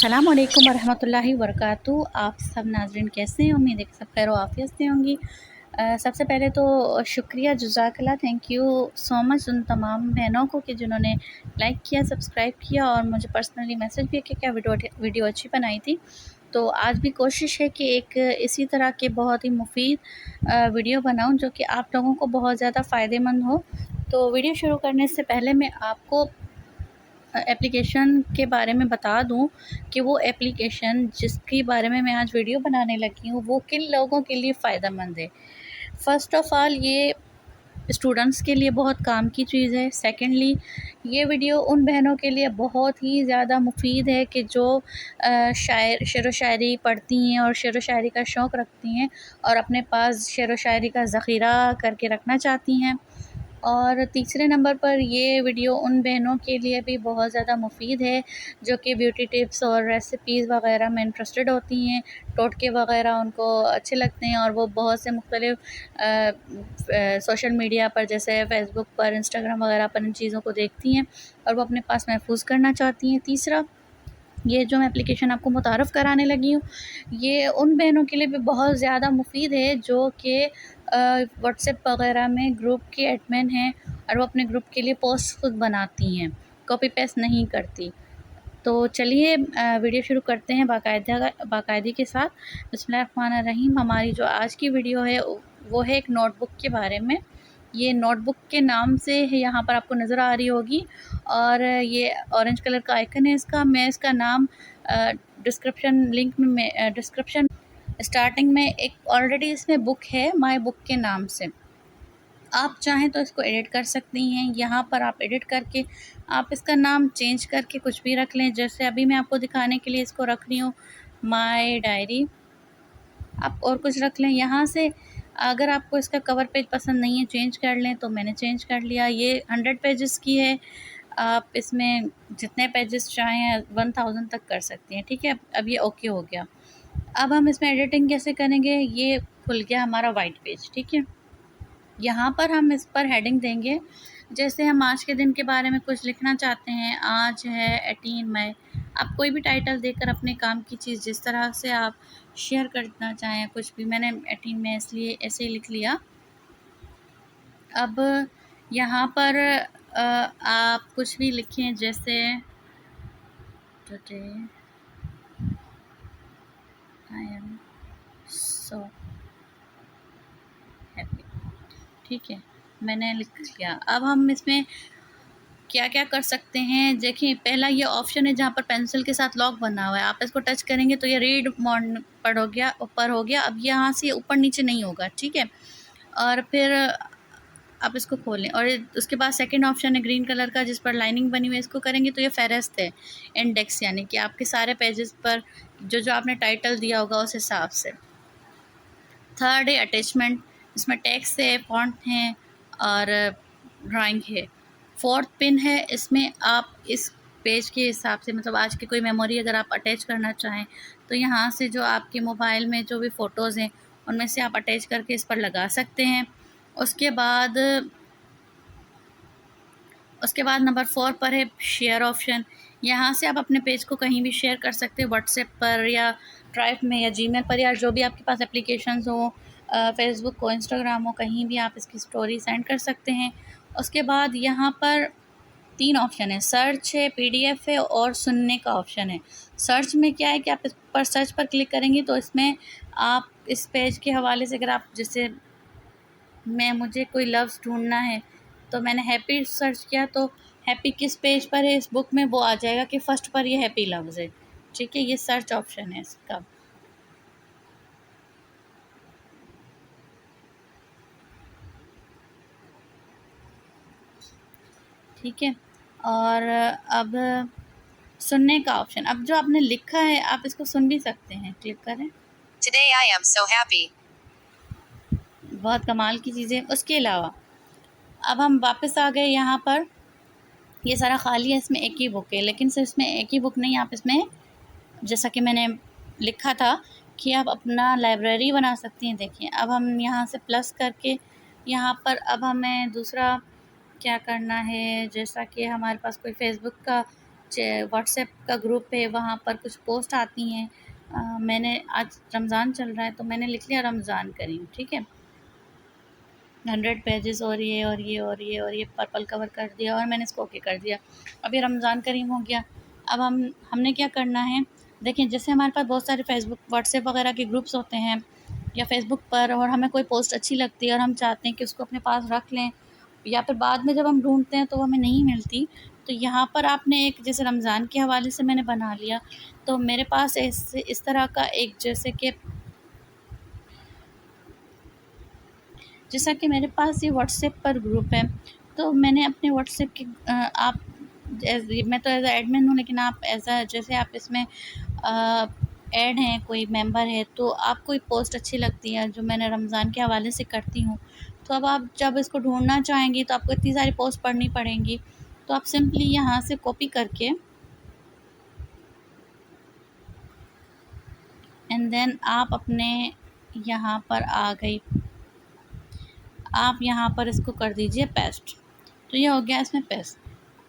अस्सलाम वालेकुम वरहमतुल्लाहि वबरकातुहू। आप सब नाज़रीन कैसे हैं? उम्मीद है कि सब खैर व आफ़ियत से होंगी। सबसे पहले तो शुक्रिया, जज़ाकल्लाह, थैंक यू सो मच उन तमाम बहनों को कि जिन्होंने लाइक किया, सब्सक्राइब किया और मुझे पर्सनली मैसेज भी किया क्या वीडियो अच्छी बनाई थी। तो आज भी कोशिश है कि एक इसी तरह के बहुत ही मुफ़ीद वीडियो बनाऊं जो कि आप लोगों को बहुत ज़्यादा फ़ायदेमंद हो। तो वीडियो शुरू करने से पहले मैं आपको एप्लीकेशन के बारे में बता दूं कि वो एप्लीकेशन जिसके बारे में मैं आज वीडियो बनाने लगी हूँ वो किन लोगों के लिए फ़ायदेमंद है। फ़र्स्ट ऑफ़ ऑल ये स्टूडेंट्स के लिए बहुत काम की चीज़ है। सेकेंडली ये वीडियो उन बहनों के लिए बहुत ही ज़्यादा मुफीद है कि जो शेर व शायरी पढ़ती हैं और शेर व शायरी का शौक़ रखती हैं और अपने पास शेर व शायरी का ज़ख़ीरा करके रखना चाहती हैं। और तीसरे नंबर पर ये वीडियो उन बहनों के लिए भी बहुत ज़्यादा मुफीद है जो कि ब्यूटी टिप्स और रेसिपीज़ वग़ैरह में इंटरेस्टेड होती हैं। टोटके वग़ैरह उनको अच्छे लगते हैं और वो बहुत से मुख्तलिफ़ सोशल मीडिया पर जैसे फ़ेसबुक पर, इंस्टाग्राम वग़ैरह पर इन चीज़ों को देखती हैं और वो अपने पास महफूज़ करना चाहती हैं। तीसरा, ये जो मैं एप्लीकेशन आपको मुतारफ़ कराने लगी हूँ, ये उन बहनों के लिए भी बहुत ज़्यादा मुफ़ीद है जो कि व्हाट्सएप वग़ैरह में ग्रुप की एडमिन हैं और वो अपने ग्रुप के लिए पोस्ट खुद बनाती हैं, कॉपी पेस्ट नहीं करती। तो चलिए वीडियो शुरू करते हैं बाकायदगी के साथ। बिस्मिल्लाहिर्रहमानिर्रहीम। हमारी जो आज की वीडियो है वो है एक नोटबुक के बारे में। ये नोटबुक के नाम से है, यहाँ पर आपको नज़र आ रही होगी और ये ऑरेंज कलर का आइकन है इसका। मैं इसका नाम डिस्क्रिप्शन स्टार्टिंग में एक ऑलरेडी इसमें बुक है माय बुक के नाम से। आप चाहें तो इसको एडिट कर सकती हैं। यहाँ पर आप एडिट करके आप इसका नाम चेंज करके कुछ भी रख लें। जैसे अभी मैं आपको दिखाने के लिए इसको रख रही हूँ माय डायरी। आप और कुछ रख लें यहाँ से। अगर आपको इसका कवर पेज पसंद नहीं है, चेंज कर लें, तो मैंने चेंज कर लिया। ये 100 पेजेस की है। आप इसमें जितने पेजेस चाहें 1000 तक कर सकती हैं। ठीक है, अब ये ओके हो गया। अब हम इसमें एडिटिंग कैसे करेंगे? ये खुल गया हमारा वाइट पेज। ठीक है, यहाँ पर हम इस पर हेडिंग देंगे। जैसे हम आज के दिन के बारे में कुछ लिखना चाहते हैं, आज है 18 मई। आप कोई भी टाइटल देकर अपने काम की चीज़ जिस तरह से आप शेयर करना चाहें, कुछ भी। मैंने 18 मई इसलिए ऐसे ही लिख लिया। अब यहाँ पर आप कुछ भी लिखें, जैसे today I am so happy. ठीक है, मैंने लिख लिया। अब हम इसमें क्या क्या कर सकते हैं, देखिए पहला ये ऑप्शन है जहाँ पर पेंसिल के साथ लॉक बना हुआ है। आप इसको टच करेंगे तो ये रीड मोड पर हो गया, ऊपर हो गया। अब यहाँ से ऊपर नीचे नहीं होगा। ठीक है, और फिर आप इसको खोलें और उसके बाद सेकंड ऑप्शन है ग्रीन कलर का जिस पर लाइनिंग बनी हुई है। इसको करेंगे तो ये फ़हरिस्त है, इंडेक्स, यानी कि आपके सारे पेजेस पर जो जो आपने टाइटल दिया होगा उस हिसाब से। थर्ड है अटैचमेंट, इसमें टेक्स्ट है, फॉन्ट है और ड्राइंग है। फोर्थ पिन है, इसमें आप इस पेज के हिसाब से, मतलब आज की कोई मेमोरी अगर आप अटैच करना चाहें तो यहाँ से जो आपके मोबाइल में जो भी फ़ोटोज़ हैं उनमें से आप अटैच करके इस पर लगा सकते हैं। उसके बाद नंबर 4 पर है शेयर ऑप्शन। यहाँ से आप अपने पेज को कहीं भी शेयर कर सकते हैं, व्हाट्सएप पर या ड्राइव में या जीमेल पर या जो भी आपके पास एप्लीकेशंस हो, फ़ेसबुक हो, इंस्टाग्राम हो, कहीं भी आप इसकी स्टोरी सेंड कर सकते हैं। उसके बाद यहाँ पर 3 ऑप्शन है, सर्च है, पीडीएफ है और सुनने का ऑप्शन है। सर्च में क्या है कि आप इस पर सर्च पर क्लिक करेंगे तो इसमें आप इस पेज के हवाले से, अगर आप जैसे मुझे कोई लफ्ज़ ढूंढना है तो मैंने हैप्पी सर्च किया तो हैप्पी किस पेज पर है इस बुक में वो आ जाएगा कि फ़र्स्ट पर ये हैप्पी लफ्ज़ है। ठीक है, ये सर्च ऑप्शन है इसका। ठीक है, और अब सुनने का ऑप्शन। अब जो आपने लिखा है आप इसको सुन भी सकते हैं, क्लिक करें। Today I am so happy. बहुत कमाल की चीज़ें। उसके अलावा अब हम वापस आ गए यहाँ पर, ये सारा खाली है, इसमें एक ही बुक है, लेकिन सिर्फ इसमें एक ही बुक नहीं, आप इसमें जैसा कि मैंने लिखा था कि आप अपना लाइब्रेरी बना सकती हैं। देखिए अब हम यहाँ से प्लस करके यहाँ पर अब हमें दूसरा क्या करना है, जैसा कि हमारे पास कोई फ़ेसबुक का व्हाट्सएप का ग्रुप है, वहाँ पर कुछ पोस्ट आती हैं। मैंने आज रमज़ान चल रहा है तो मैंने लिख लिया रमज़ान करीम, ठीक है। 100 पेजेस और ये और ये और ये और ये पर्पल कवर कर दिया और मैंने इसको ओके कर दिया। अब ये रमज़ान करीम हो गया। अब हमने क्या करना है, देखें जैसे हमारे पास बहुत सारे फ़ेसबुक, व्हाट्सएप वगैरह के ग्रुप्स होते हैं या फ़ेसबुक पर, और हमें कोई पोस्ट अच्छी लगती है और हम चाहते हैं कि उसको अपने पास रख लें, या फिर बाद में जब हम ढूँढते हैं तो वो हमें नहीं मिलती। तो यहाँ पर आपने एक, जैसे रमज़ान के हवाले से मैंने बना लिया, तो मेरे पास इस तरह का एक, जैसा कि मेरे पास ये व्हाट्सएप पर ग्रुप है, तो मैंने अपने व्हाट्सएप के आप मैं तो एज़ एडमिन हूँ, लेकिन आप जैसे आप इसमें ऐड हैं, कोई मेंबर है, तो आपको कोई पोस्ट अच्छी लगती है जो मैंने रमज़ान के हवाले से करती हूँ, तो अब आप जब इसको ढूँढना चाहेंगी तो आपको इतनी सारी पोस्ट पढ़नी पड़ेंगी। तो आप सिंपली यहाँ से कॉपी करके एंड देन आप अपने यहाँ पर आ गई, आप यहाँ पर इसको कर दीजिए पेस्ट। तो ये हो गया इसमें पेस्ट।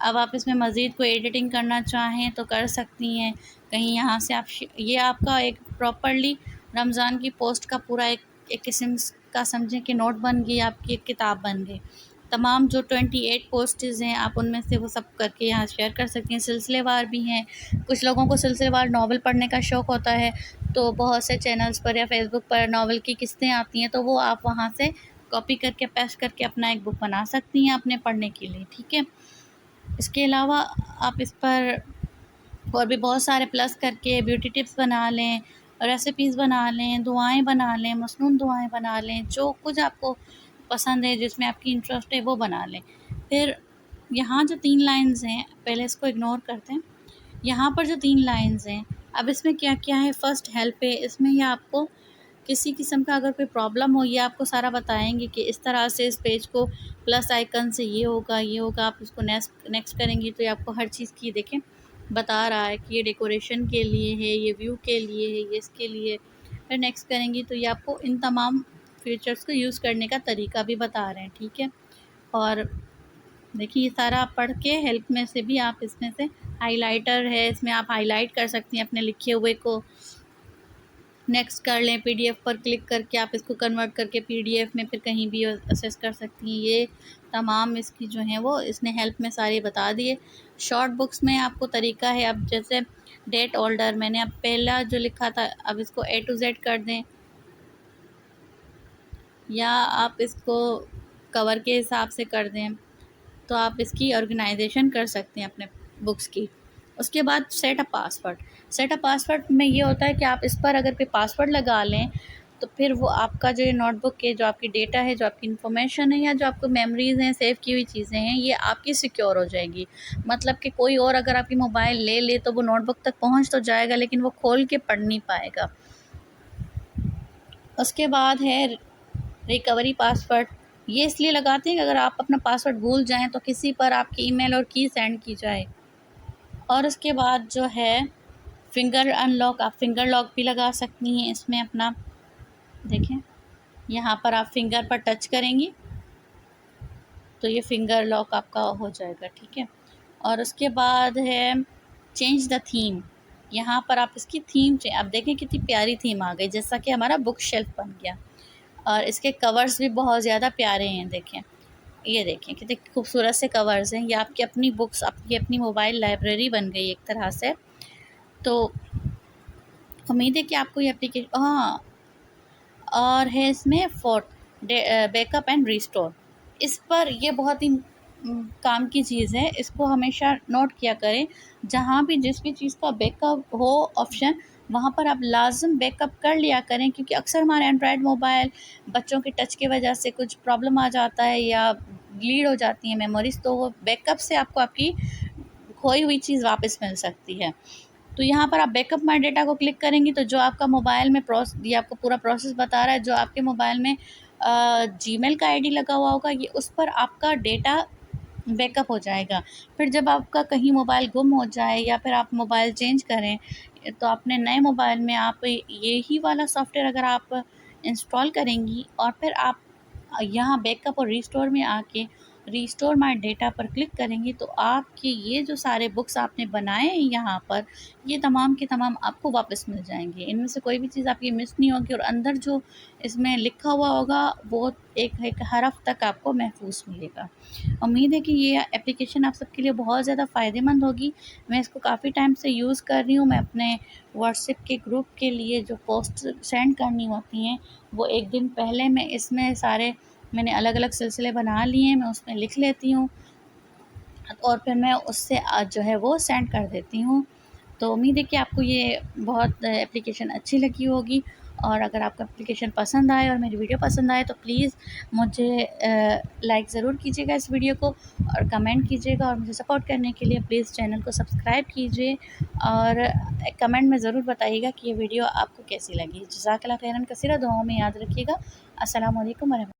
अब आप इसमें मज़ीद कोई एडिटिंग करना चाहें तो कर सकती हैं। कहीं यहाँ से आप ये आपका एक प्रॉपर्ली रमज़ान की पोस्ट का पूरा एक किस्म का समझें कि नोट बन गई, आपकी एक किताब बन गई। तमाम जो 28 पोस्ट्स हैं आप उनमें से वो सब करके यहाँ शेयर कर सकती हैं। सिलसिलेवार भी हैं, कुछ लोगों को सिलसिलेवार नावल पढ़ने का शौक़ होता है, तो बहुत से चैनल्स पर या फेसबुक पर नावल की किस्तें आती हैं, तो वो आप वहाँ से कॉपी करके पेस्ट करके अपना एक बुक बना सकती हैं अपने पढ़ने के लिए, ठीक है। इसके अलावा आप इस पर और भी बहुत सारे प्लस करके ब्यूटी टिप्स बना लें, रेसिपीज़ बना लें, दुआएँ बना लें, मसनून दुआएँ बना लें, जो कुछ आपको पसंद है, जिसमें आपकी इंटरेस्ट है, वो बना लें। फिर यहाँ जो 3 लाइन्स हैं, पहले इसको इग्नोर करते हैं। यहाँ पर जो 3 लाइन्स हैं, अब इसमें क्या-क्या है, फ़र्स्ट हेल्प है, इसमें ये आपको किसी किस्म का अगर कोई प्रॉब्लम हो, ये आपको सारा बताएँगे कि इस तरह से इस पेज को प्लस आइकन से ये होगा, आप उसको नेक्स्ट करेंगी तो ये आपको हर चीज़ की देखें बता रहा है कि ये डेकोरेशन के लिए है, ये व्यू के लिए है, ये इसके लिए। फिर नेक्स्ट करेंगी तो ये आपको इन तमाम फीचर्स को यूज़ करने का तरीका भी बता रहे हैं, ठीक है। और देखिए ये सारा आप पढ़ के हेल्प में से भी आप इसमें से हाइलाइटर है, इसमें आप हाईलाइट कर सकती हैं अपने लिखे हुए को। नेक्स्ट कर लें, पीडीएफ पर क्लिक करके आप इसको कन्वर्ट करके पीडीएफ में फिर कहीं भी एक्सेस कर सकती हैं। ये तमाम इसकी जो हैं वो इसने हेल्प में सारी बता दिए। शॉर्ट बुक्स में आपको तरीका है, अब जैसे डेट होल्डर मैंने अब पहला जो लिखा था, अब इसको A to Z कर दें, या आप इसको कवर के हिसाब से कर दें, तो आप इसकी ऑर्गेनाइजेशन कर सकते हैं अपने बुक्स की। उसके बाद सेट अ पासवर्ड में ये होता है कि आप इस पर अगर कोई पासवर्ड लगा लें तो फिर वो आपका जो नोटबुक है, जो आपकी डेटा है, जो आपकी इन्फॉर्मेशन है, या जो आपको मेमोरीज़ हैं, सेव की हुई चीज़ें हैं, ये आपकी सिक्योर हो जाएगी। मतलब कि कोई और अगर आपकी मोबाइल ले ले तो वो नोटबुक तक पहुंच तो जाएगा, लेकिन वो खोल के पढ़ नहीं पाएगा। उसके बाद है रिकवरी पासवर्ड। ये इसलिए लगाते हैं कि अगर आप अपना पासवर्ड भूल जाएं तो किसी पर आपकी ईमेल और की सेंड की जाए। और उसके बाद जो है फिंगर अनलॉक, आप फिंगर लॉक भी लगा सकती हैं इसमें अपना। देखें यहाँ पर आप फिंगर पर टच करेंगी तो ये फिंगर लॉक आपका हो जाएगा, ठीक है। और उसके बाद है चेंज द थीम। यहाँ पर आप इसकी थीम अब देखें कितनी प्यारी थीम आ गई, जैसा कि हमारा बुक शेल्फ बन गया। और इसके कवर्स भी बहुत ज़्यादा प्यारे हैं, देखें, ये देखें कितने खूबसूरत से कवर्स हैं। ये आपकी अपनी बुक्स, आपकी अपनी मोबाइल लाइब्रेरी बन गई एक तरह से। तो उम्मीद है कि आपको ये एप्लीकेशन, हाँ, और है इसमें बैकअप एंड रिस्टोर। इस पर ये बहुत ही काम की चीज़ है, इसको हमेशा नोट किया करें। जहाँ भी जिस भी चीज़ का बैकअप हो ऑप्शन, वहाँ पर आप लाज़िम बैकअप कर लिया करें, क्योंकि अक्सर हमारे एंड्रॉयड मोबाइल बच्चों के टच की वजह से कुछ प्रॉब्लम आ जाता है या डिलीट हो जाती है मेमोरीज़, तो वो बैकअप से आपको आपकी खोई हुई चीज़ वापस मिल सकती है। तो यहाँ पर आप बैकअप माई डेटा को क्लिक करेंगी तो जो आपका मोबाइल में ये आपको पूरा प्रोसेस बता रहा है। जो आपके मोबाइल में जीमेल का आईडी लगा हुआ होगा, ये उस पर आपका डेटा बैकअप हो जाएगा। फिर जब आपका कहीं मोबाइल गुम हो जाए या फिर आप मोबाइल चेंज करें, तो अपने नए मोबाइल में आप यही वाला सॉफ्टवेयर अगर आप इंस्टॉल करेंगी और फिर आप यहाँ बैकअप और रिस्टोर में आके रिस्टोर माय डेटा पर क्लिक करेंगी तो आपके ये जो सारे बुक्स आपने बनाए हैं यहाँ पर, ये तमाम के तमाम आपको वापस मिल जाएंगे। इनमें से कोई भी चीज़ आपकी मिस नहीं होगी और अंदर जो इसमें लिखा हुआ होगा वो एक एक हरफ तक आपको महफूज मिलेगा। उम्मीद है कि ये एप्लीकेशन आप सबके लिए बहुत ज़्यादा फ़ायदेमंद होगी। मैं इसको काफ़ी टाइम से यूज़ कर रही हूँ। मैं अपने व्हाट्सएप के ग्रुप के लिए जो पोस्ट सेंड करनी होती हैं, वो एक दिन पहले मैं इसमें सारे मैंने अलग-अलग सिलसिले बना लिए हैं, मैं उसमें लिख लेती हूँ और फिर मैं उससे जो है वो सेंड कर देती हूँ। तो उम्मीद है कि आपको ये बहुत एप्लीकेशन अच्छी लगी होगी और अगर आपको एप्लीकेशन पसंद आए और मेरी वीडियो पसंद आए तो प्लीज़ मुझे लाइक ज़रूर कीजिएगा इस वीडियो को और कमेंट कीजिएगा और मुझे सपोर्ट करने के लिए प्लीज़ चैनल को सब्सक्राइब कीजिए और कमेंट में ज़रूर बताइएगा कि ये वीडियो आपको कैसी लगी। जज़ाकल्लाह खैरन कसीरा, दुआओं में याद रखिएगा। अस्सलाम वालेकुम वरहमतुल्लाह।